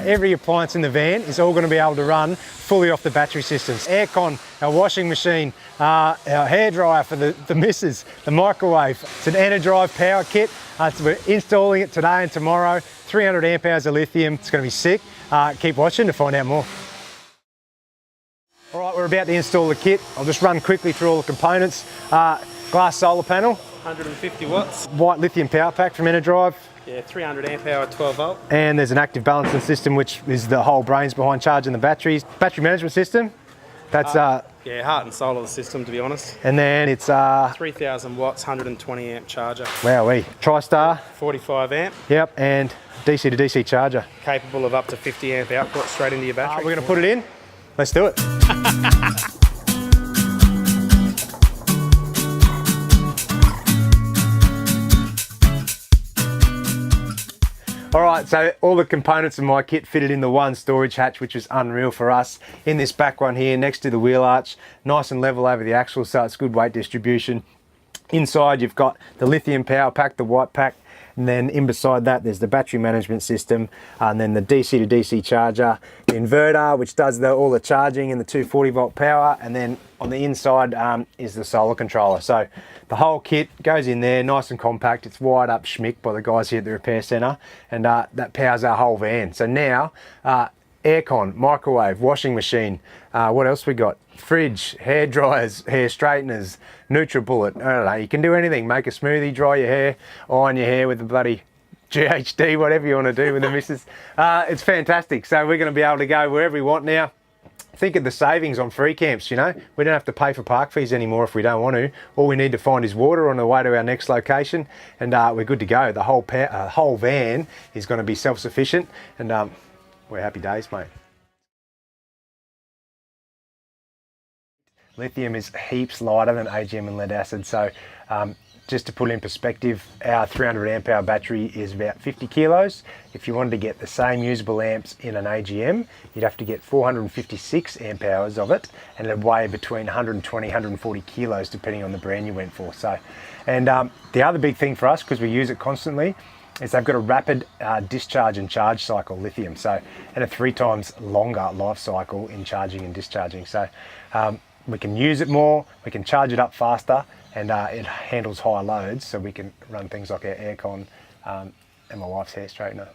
every appliance in the van is all going to be able to run fully off the battery systems. AIRCON, our washing machine, our hairdryer for the missus, the microwave. It's an Enerdrive power kit. We're installing it today and tomorrow. 300 amp hours of lithium. It's going to be sick. Keep watching to find out more. All right, we're about to install the kit. I'll just run quickly through all the components. Glass solar panel. 150 watts. White lithium power pack from Enerdrive. Yeah, 300 amp hour, 12 volt. And there's an active balancing system, which is the whole brains behind charging the batteries. Battery management system. That's yeah, heart and soul of the system, to be honest. And then it's 3000 watts, 120 amp charger. Wowee. TriStar. 45 amp. Yep, and DC to DC charger. Capable of up to 50 amp output straight into your battery. We're going to put it in. Let's do it. All right, so all the components of my kit fitted in the one storage hatch, which was unreal for us. In this back one here, next to the wheel arch, nice and level over the axle, so it's good weight distribution. Inside, you've got the lithium power pack, the white pack, and then in beside that, there's the battery management system, and then the DC to DC charger, the inverter, which does all the charging and the 240 volt power, and then on the inside is the solar controller. So the whole kit goes in there, nice and compact. It's wired up schmick by the guys here at the repair centre, and that powers our whole van. So now, AIRCON, microwave, washing machine, what else we got? Fridge, hair dryers, hair straighteners, NutriBullet, I don't know, you can do anything. Make a smoothie, dry your hair, iron your hair with the bloody GHD, whatever you want to do with the missus. It's fantastic. So we're going to be able to go wherever we want now. Think of the savings on free camps, you know. We don't have to pay for park fees anymore if we don't want to. All we need to find is water on the way to our next location, and we're good to go. The whole van is going to be self-sufficient, and we're happy days, mate. Lithium is heaps lighter than AGM and lead acid, so just to put in perspective, our 300 amp hour battery is about 50 kilos. If you wanted to get the same usable amps in an AGM, you'd have to get 456 amp hours of it, and it'd weigh between 120, 140 kilos depending on the brand you went for. So, and the other big thing for us, because we use it constantly, is they've got a rapid discharge and charge cycle, lithium, so, and a 3 times longer life cycle in charging and discharging. So we can use it more, we can charge it up faster, and it handles higher loads, so we can run things like our AIRCON and my wife's hair straightener.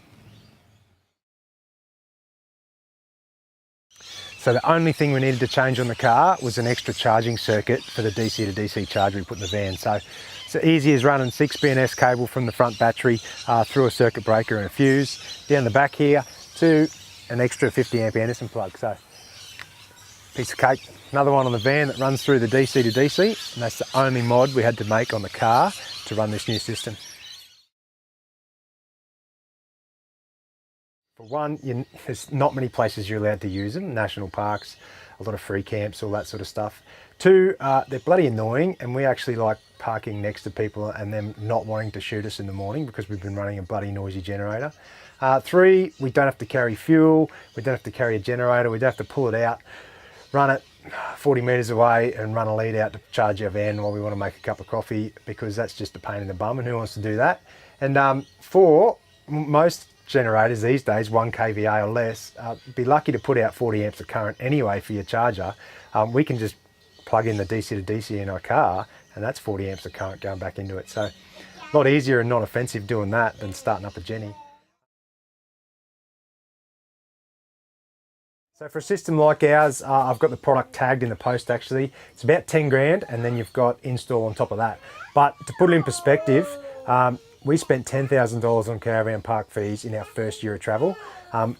So the only thing we needed to change on the car was an extra charging circuit for the DC to DC charger we put in the van. So it's easy as running 6 BNS cable from the front battery through a circuit breaker and a fuse, down the back here to an extra 50 amp Anderson plug. So piece of cake. Another one on the van that runs through the DC to DC, and that's the only mod we had to make on the car to run this new system. For one, there's not many places you're allowed to use them, national parks, a lot of free camps, all that sort of stuff. 2, they're bloody annoying, and we actually like parking next to people and them not wanting to shoot us in the morning because we've been running a bloody noisy generator. 3, we don't have to carry fuel, we don't have to carry a generator, we don't have to pull it out, run it 40 metres away and run a lead out to charge our van while we want to make a cup of coffee, because that's just a pain in the bum, and who wants to do that? And 4, most generators these days, 1 kVA or less, be lucky to put out 40 amps of current anyway for your charger. We can just plug in the DC to DC in our car, and that's 40 amps of current going back into it. So a lot easier and not offensive doing that than starting up a Jenny. So for a system like ours, I've got the product tagged in the post actually. It's about 10 grand, and then you've got install on top of that. But to put it in perspective, we spent $10,000 on caravan park fees in our first year of travel.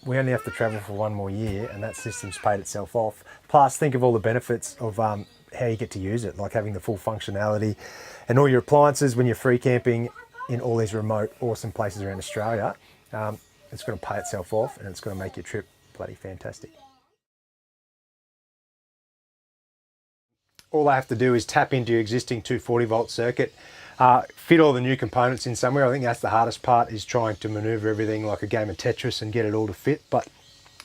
We only have to travel for 1 more year, and that system's paid itself off. Plus, think of all the benefits of how you get to use it, like having the full functionality and all your appliances when you're free camping in all these remote, awesome places around Australia. It's going to pay itself off, and it's going to make your trip bloody fantastic. All I have to do is tap into your existing 240 volt circuit, fit all the new components in somewhere. I think that's the hardest part, is trying to maneuver everything like a game of Tetris and get it all to fit. But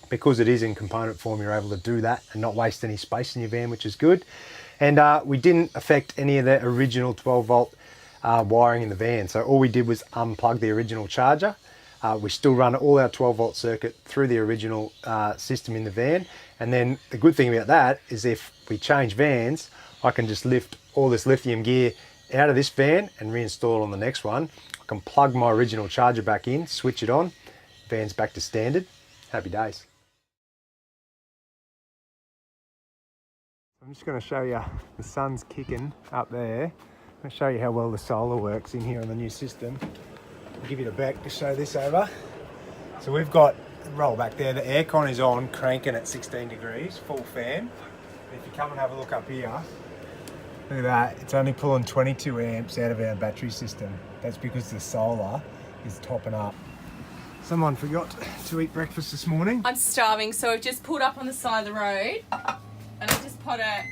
because it is in component form, you're able to do that and not waste any space in your van, which is good. And we didn't affect any of the original 12 volt wiring in the van. So all we did was unplug the original charger, We still run all our 12 volt circuit through the original system in the van. And then the good thing about that is if we change vans, I can just lift all this lithium gear out of this van and reinstall on the next one. I can plug my original charger back in, switch it on, van's back to standard. Happy days. I'm just going to show you, the sun's kicking up there. I'm going to show you how well the solar works in here on the new system. I'll give you the back to show this over. So we've got, roll back there, the aircon is on, cranking at 16 degrees, full fan. If you come and have a look up here, look at that, it's only pulling 22 amps out of our battery system. That's because the solar is topping up. Someone forgot to eat breakfast this morning. I'm starving, so I've just pulled up on the side of the road and I've just put a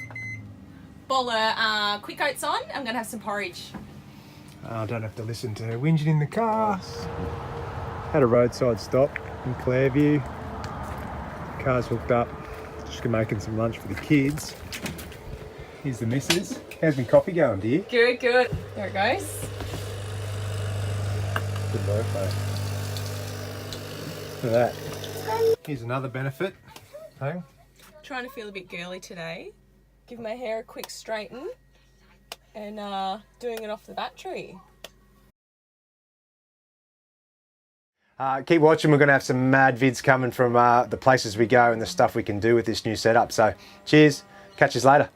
bowl of quick oats on. I'm going to have some porridge. I don't have to listen to her whinging in the car. Had a roadside stop in Clairview. Car's hooked up. Just making some lunch for the kids. Here's the missus. How's my coffee going, dear? Good, good. There it goes. Good work, mate. Look at that. Here's another benefit. Hey? Trying to feel a bit girly today. Give my hair a quick straighten and doing it off the battery. Keep watching. We're going to have some mad vids coming from the places we go and the stuff we can do with this new setup. So cheers. Catch us later.